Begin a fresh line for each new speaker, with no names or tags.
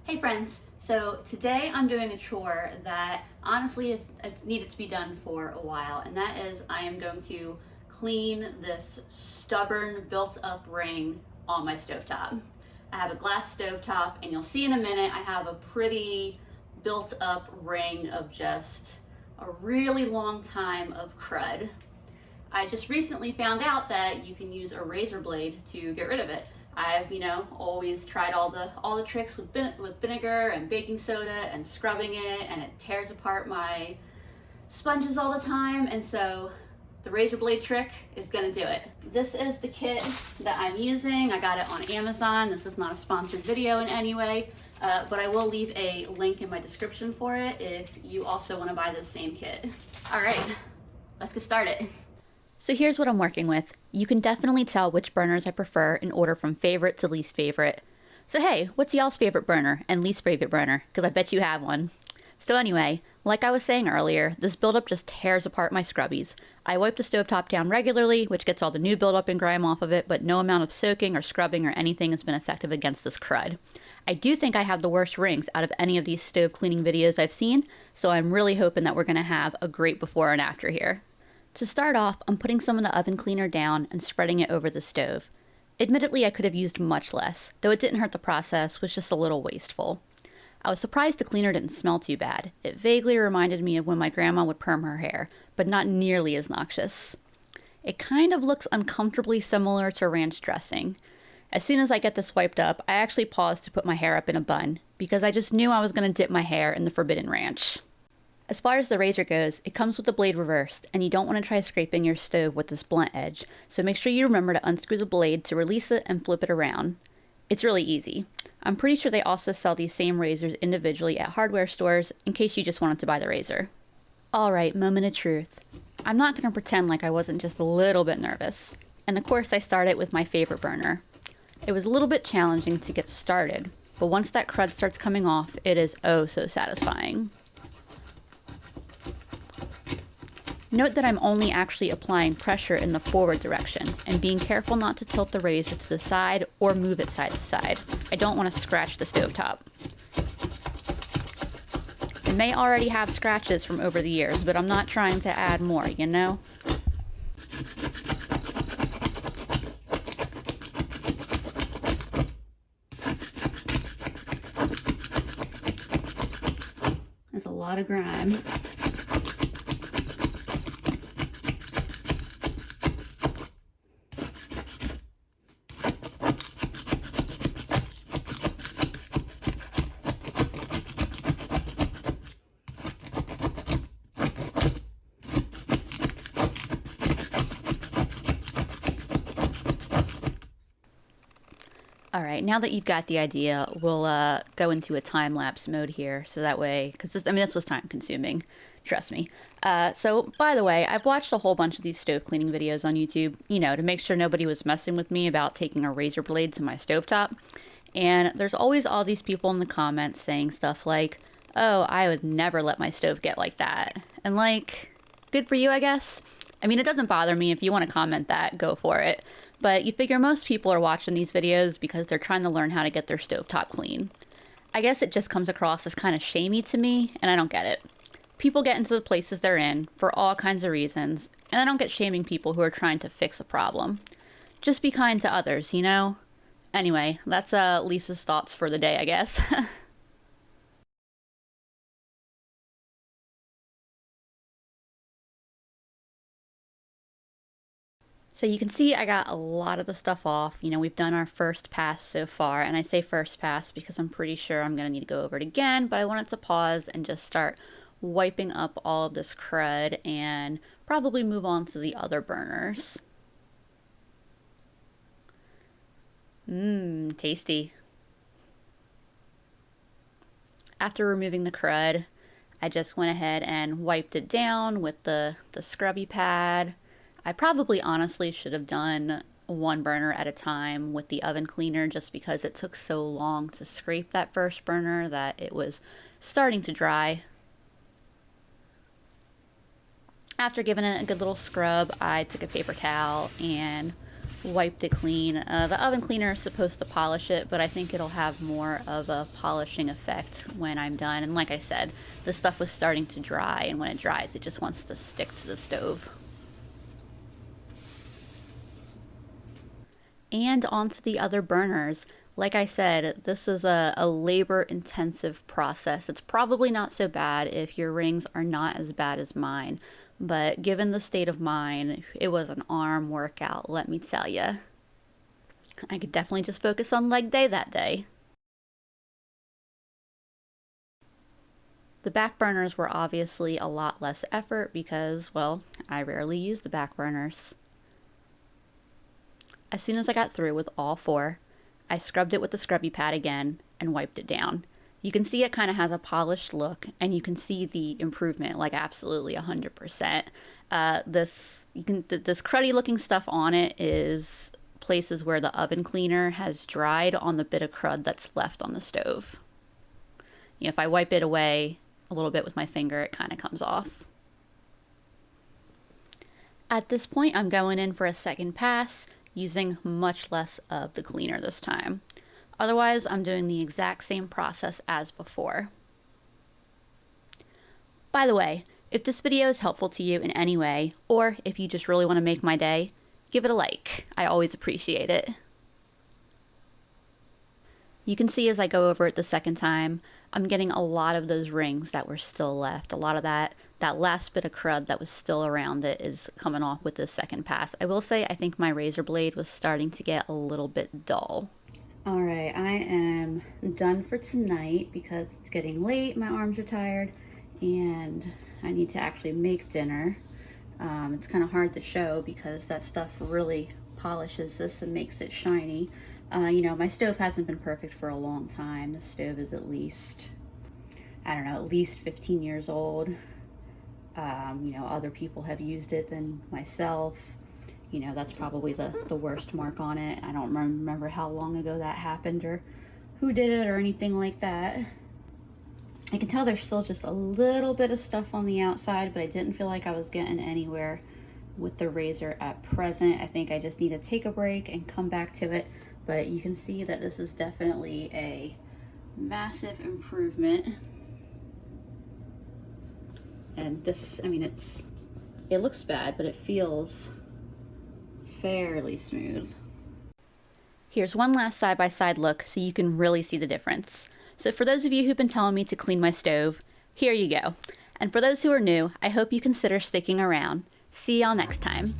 Hey friends, so today I'm doing a chore that honestly it's needed to be done for a while, and that is I am going to clean this stubborn built up ring on my stovetop. I have a glass stovetop, and you'll see in a minute I have a pretty built up ring of just a really long time of crud. I just recently found out that you can use a razor blade to get rid of it. I've, always tried all the tricks with vinegar and baking soda and scrubbing it, and it tears apart my sponges all the time. And so the razor blade trick is gonna do it. This is the kit that I'm using. I got it on Amazon. This is not a sponsored video in any way, but I will leave a link in my description for it if you also want to buy this same kit. All right, let's get started. So here's what I'm working with. You can definitely tell which burners I prefer in order from favorite to least favorite. So hey, what's y'all's favorite burner and least favorite burner? Because I bet you have one. So anyway, like I was saying earlier, this buildup just tears apart my scrubbies. I wipe the stovetop down regularly, which gets all the new buildup and grime off of it, but no amount of soaking or scrubbing or anything has been effective against this crud. I do think I have the worst rings out of any of these stove cleaning videos I've seen, so I'm really hoping that we're going to have a great before and after here. To start off, I'm putting some of the oven cleaner down and spreading it over the stove. Admittedly, I could have used much less, though it didn't hurt the process, was just a little wasteful. I was surprised the cleaner didn't smell too bad. It vaguely reminded me of when my grandma would perm her hair, but not nearly as noxious. It kind of looks uncomfortably similar to ranch dressing. As soon as I get this wiped up, I actually paused to put my hair up in a bun, because I just knew I was going to dip my hair in the forbidden ranch. As far as the razor goes, it comes with the blade reversed, and you don't want to try scraping your stove with this blunt edge, so make sure you remember to unscrew the blade to release it and flip it around. It's really easy. I'm pretty sure they also sell these same razors individually at hardware stores in case you just wanted to buy the razor. Alright, moment of truth. I'm not going to pretend like I wasn't just a little bit nervous, and of course I started with my favorite burner. It was a little bit challenging to get started, but once that crud starts coming off, it is oh so satisfying. Note that I'm only actually applying pressure in the forward direction and being careful not to tilt the razor to the side or move it side to side. I don't want to scratch the stovetop. It may already have scratches from over the years, but I'm not trying to add more, you know? There's a lot of grime. Alright, now that you've got the idea, we'll go into a time-lapse mode here, so that way, because this was time-consuming, trust me. So, by the way, I've watched a whole bunch of these stove cleaning videos on YouTube, to make sure nobody was messing with me about taking a razor blade to my stovetop. And there's always all these people in the comments saying stuff like, oh, I would never let my stove get like that. And like, good for you, I guess. I mean, it doesn't bother me. If you want to comment that, go for it. But you figure most people are watching these videos because they're trying to learn how to get their stovetop clean. I guess it just comes across as kind of shamey to me, and I don't get it. People get into the places they're in for all kinds of reasons, and I don't get shaming people who are trying to fix a problem. Just be kind to others, you know? Anyway, that's Lisa's thoughts for the day, I guess. So you can see I got a lot of the stuff off. We've done our first pass so far, and I say first pass because I'm pretty sure I'm going to need to go over it again, but I wanted to pause and just start wiping up all of this crud and probably move on to the other burners. Tasty. After removing the crud, I just went ahead and wiped it down with the scrubby pad. I probably honestly should have done one burner at a time with the oven cleaner just because it took so long to scrape that first burner that it was starting to dry. After giving it a good little scrub, I took a paper towel and wiped it clean. The oven cleaner is supposed to polish it, but I think it'll have more of a polishing effect when I'm done. And like I said, the stuff was starting to dry, and when it dries, it just wants to stick to the stove. And onto the other burners. Like I said, this is a labor-intensive process. It's probably not so bad if your rings are not as bad as mine, but given the state of mine, it was an arm workout, let me tell you. I could definitely just focus on leg day that day. The back burners were obviously a lot less effort because, well, I rarely use the back burners. As soon as I got through with all four, I scrubbed it with the scrubby pad again and wiped it down. You can see it kind of has a polished look, and you can see the improvement, like absolutely 100%. This cruddy looking stuff on it is places where the oven cleaner has dried on the bit of crud that's left on the stove. You know, if I wipe it away a little bit with my finger, it kind of comes off. At this point, I'm going in for a second pass, using much less of the cleaner this time. Otherwise, I'm doing the exact same process as before. By the way, if this video is helpful to you in any way, or if you just really want to make my day, give it a like. I always appreciate it. You can see as I go over it the second time, I'm getting a lot of those rings that were still left. A lot of that last bit of crud that was still around it is coming off with this second pass. I will say I think my razor blade was starting to get a little bit dull. All right, I am done for tonight because it's getting late, my arms are tired, and I need to actually make dinner. It's kind of hard to show because that stuff really polishes this and makes it shiny. You know, my stove hasn't been perfect for a long time. The stove is at least, I don't know, at least 15 years old. You know, other people have used it than myself. You know, that's probably the worst mark on it. I don't remember how long ago that happened or who did it or anything like that. I can tell there's still just a little bit of stuff on the outside, but I didn't feel like I was getting anywhere with the razor at present. I think I just need to take a break and come back to it. But you can see that this is definitely a massive improvement. And this, I mean, it looks bad, but it feels fairly smooth. Here's one last side-by-side look so you can really see the difference. So for those of you who've been telling me to clean my stove, here you go. And for those who are new, I hope you consider sticking around. See y'all next time.